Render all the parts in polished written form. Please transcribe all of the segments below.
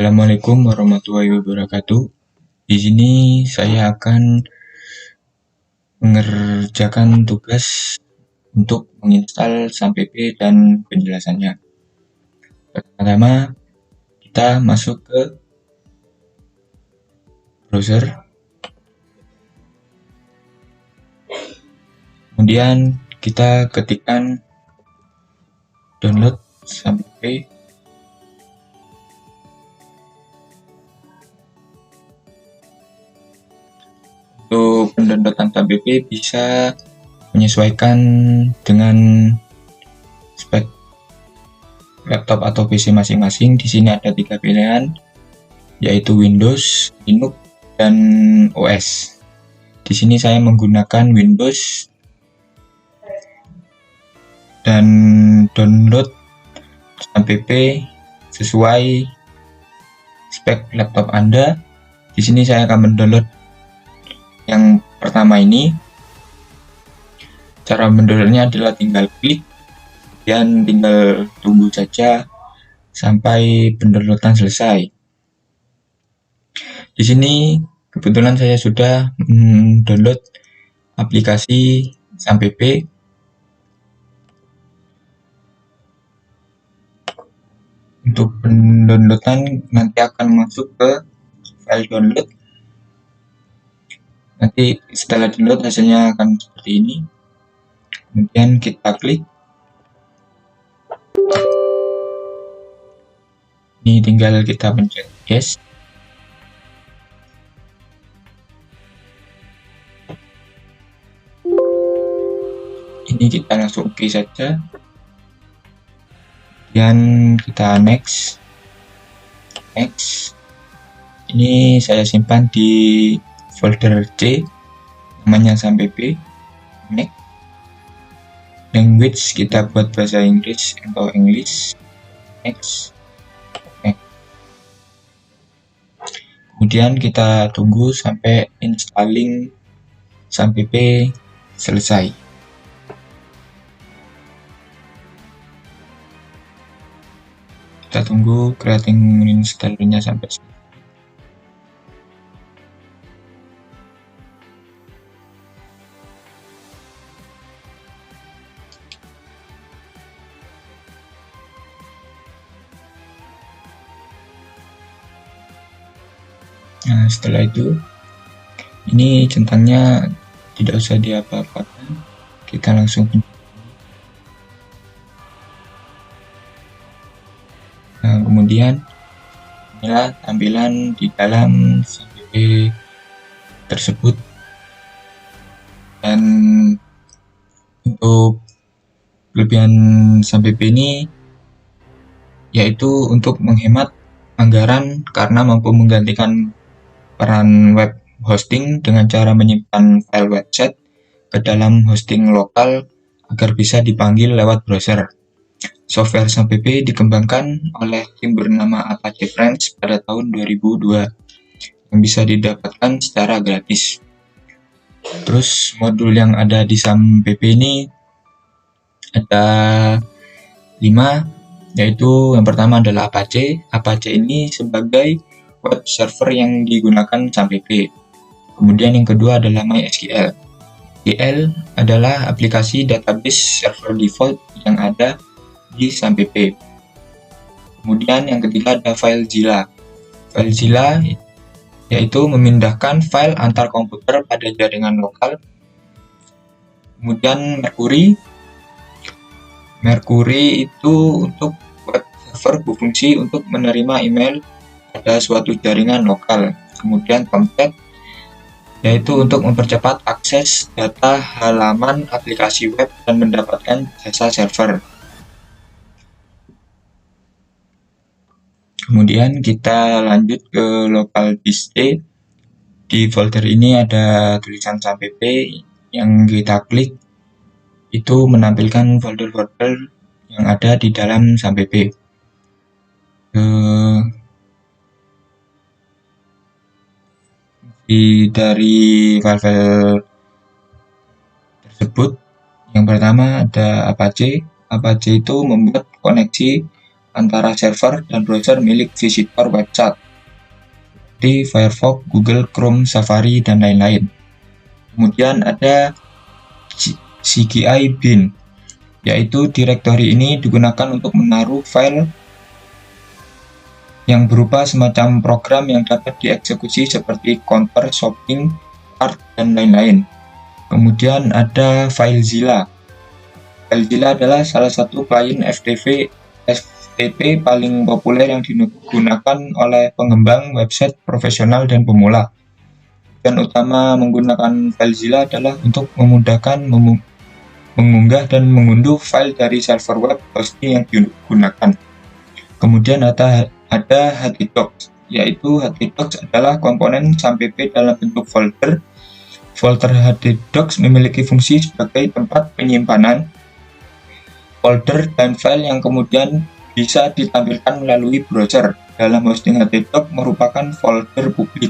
Assalamualaikum warahmatullahi wabarakatuh. Di sini saya akan mengerjakan tugas untuk menginstal SAMPP dan penjelasannya. Pertama, kita masuk ke browser. Kemudian kita ketikkan download SAMPP. Untuk pendownloadan SAMPP bisa menyesuaikan dengan spek laptop atau PC masing-masing. Di sini ada 3 pilihan, yaitu Windows, Linux, dan OS. Di sini saya menggunakan Windows dan download SAMPP sesuai spek laptop Anda. Di sini saya akan mendownload yang pertama ini. Cara mendownloadnya adalah tinggal klik dan tinggal tunggu saja sampai pendownloadan selesai. Di sini kebetulan saya sudah download aplikasi SAMPP. Untuk pendownloadan nanti akan masuk ke file download. Nanti setelah download hasilnya akan seperti ini. Kemudian kita klik. Ini tinggal kita pencet yes. Ini kita langsung oke saja. Kemudian kita next. Ini saya simpan di folder C, namanya SAMPP. Next. Language kita buat bahasa Inggris atau English. Next. Kemudian kita tunggu sampai installing SAMPP selesai. Kita tunggu creating installernya sampai selesai. Nah, setelah itu ini centangnya tidak usah diapa-apakan, kita langsung nah, kemudian inilah tampilan di dalam SAMPP tersebut. Dan untuk kelebihan SAMPP ini yaitu untuk menghemat anggaran karena mampu menggantikan peran web hosting dengan cara menyimpan file website ke dalam hosting lokal agar bisa dipanggil lewat browser. Software SAMPP dikembangkan oleh tim bernama Apache Friends pada tahun 2002 yang bisa didapatkan secara gratis. Terus modul yang ada di SAMPP ini ada 5, yaitu yang pertama adalah Apache. Apache ini sebagai web server yang digunakan SAMPP. Kemudian yang kedua adalah MySQL. MySQL adalah aplikasi database server default yang ada di SAMPP. Kemudian yang ketiga ada FileZilla. FileZilla yaitu memindahkan file antar komputer pada jaringan lokal. Kemudian Mercury itu untuk web server berfungsi untuk menerima email pada suatu jaringan lokal. Kemudian Tomcat yaitu untuk mempercepat akses data halaman aplikasi web dan mendapatkan jasa server. Kemudian kita lanjut ke local disk D. Di folder ini ada tulisan SAMPP, yang kita klik itu menampilkan folder-folder yang ada di dalam SAMPP. Dari file-file tersebut, yang pertama ada Apache. Apache itu membuat koneksi antara server dan browser milik visitor website seperti Firefox, Google Chrome, Safari, dan lain-lain. Kemudian ada CGI bin, yaitu direktori ini digunakan untuk menaruh file yang berupa semacam program yang dapat dieksekusi seperti counter, shopping, cart, dan lain-lain. Kemudian ada FileZilla. FileZilla adalah salah satu klien FTP paling populer yang digunakan oleh pengembang website profesional dan pemula. Tujuan utama menggunakan FileZilla adalah untuk memudahkan mengunggah dan mengunduh file dari server web hosting yang digunakan. Kemudian ada htdocs, yaitu htdocs adalah komponen SAMPP dalam bentuk folder. Folder htdocs memiliki fungsi sebagai tempat penyimpanan folder dan file yang kemudian bisa ditampilkan melalui browser. Dalam hosting htdocs merupakan folder publik.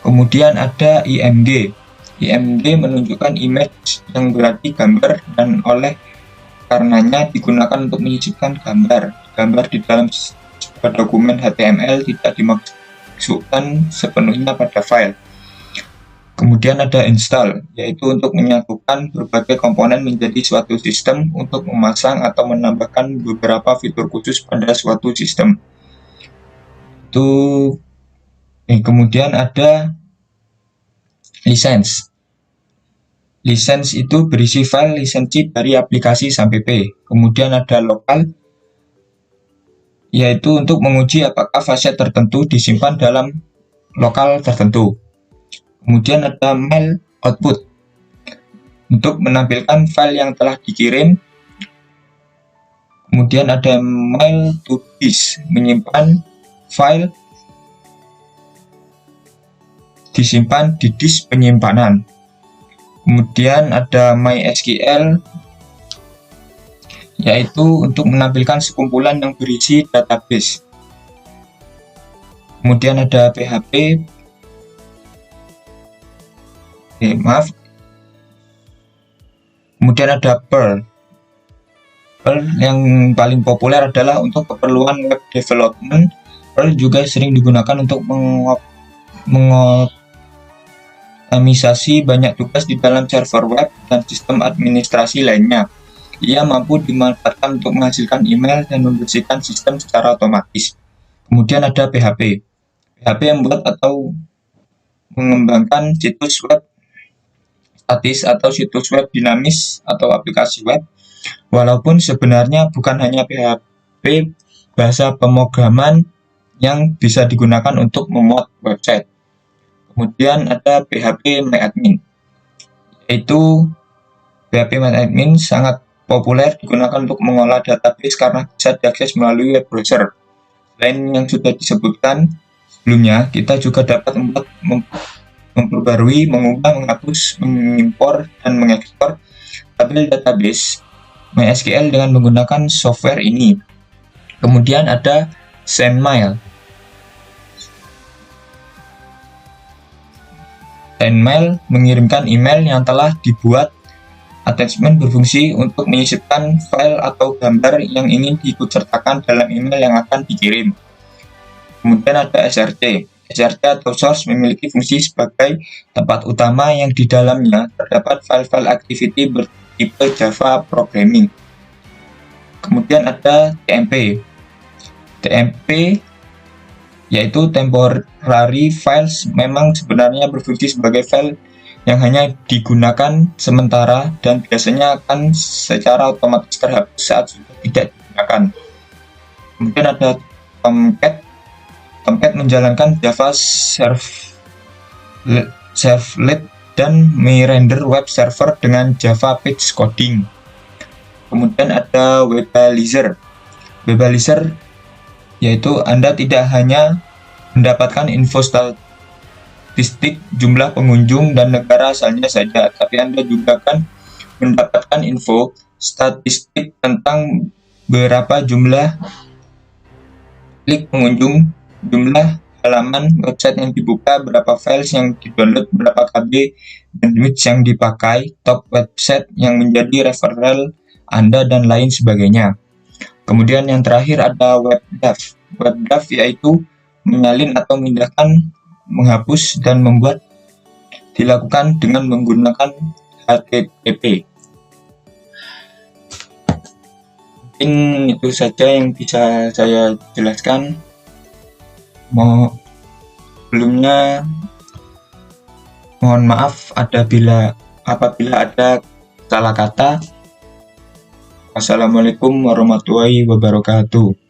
Kemudian ada img. IMG menunjukkan image yang berarti gambar dan oleh karenanya digunakan untuk menyisipkan gambar. Gambar di dalam sebuah dokumen HTML tidak dimasukkan sepenuhnya pada file. Kemudian ada install, yaitu untuk menyatukan berbagai komponen menjadi suatu sistem untuk memasang atau menambahkan beberapa fitur khusus pada suatu sistem. Kemudian ada lisensi. Lisensi itu berisi file lisensi dari aplikasi SAMPP. Kemudian ada lokal, yaitu untuk menguji apakah file tertentu disimpan dalam lokal tertentu. Kemudian ada mail output, untuk menampilkan file yang telah dikirim. Kemudian ada mail to disk, menyimpan file disimpan di disk penyimpanan. Kemudian ada MySQL, yaitu untuk menampilkan sekumpulan yang berisi database. Kemudian ada PHP, kemudian ada Perl. Perl yang paling populer adalah untuk keperluan web development. Perl juga sering digunakan untuk mengoptimisasi banyak tugas di dalam server web dan sistem administrasi lainnya. Ia mampu dimanfaatkan untuk menghasilkan email dan membersihkan sistem secara otomatis. Kemudian ada PHP. PHP membuat atau mengembangkan situs web statis atau situs web dinamis atau aplikasi web. Walaupun sebenarnya bukan hanya PHP bahasa pemrograman yang bisa digunakan untuk memuat website. Kemudian ada PHPMyAdmin, yaitu PHPMyAdmin sangat populer digunakan untuk mengolah database karena bisa diakses melalui web browser. Selain yang sudah disebutkan sebelumnya, kita juga dapat memperbarui, mengubah, menghapus, mengimpor, dan mengekspor tabel database MySQL dengan menggunakan software ini. Kemudian ada SendMail. SendMail mengirimkan email yang telah dibuat. Attachment berfungsi untuk menyisipkan file atau gambar yang ingin diikutsertakan dalam email yang akan dikirim. Kemudian ada SRC. SRC atau source memiliki fungsi sebagai tempat utama yang di dalamnya terdapat file-file activity bertipe Java Programming. Kemudian ada TMP. TMP yaitu temporary files, memang sebenarnya berfungsi sebagai file yang hanya digunakan sementara dan biasanya akan secara otomatis terhapus saat sudah tidak digunakan. Kemudian ada Tomcat. Tomcat menjalankan Java Servlet dan merender web server dengan Java Page Coding. Kemudian ada Webalizer. Webalizer yaitu Anda tidak hanya mendapatkan info statistik jumlah pengunjung dan negara asalnya saja, tapi Anda juga akan mendapatkan info statistik tentang berapa jumlah klik pengunjung, jumlah halaman website yang dibuka, berapa files yang di-download, berapa KB bandwidth yang dipakai, top website yang menjadi referral Anda, dan lain sebagainya. Kemudian yang terakhir ada WebDAV. WebDAV yaitu menyalin atau memindahkan, menghapus, dan membuat dilakukan dengan menggunakan HTTP. Mungkin itu saja yang bisa saya jelaskan. Sebelumnya mohon maaf apabila ada salah kata. Wassalamualaikum warahmatullahi wabarakatuh.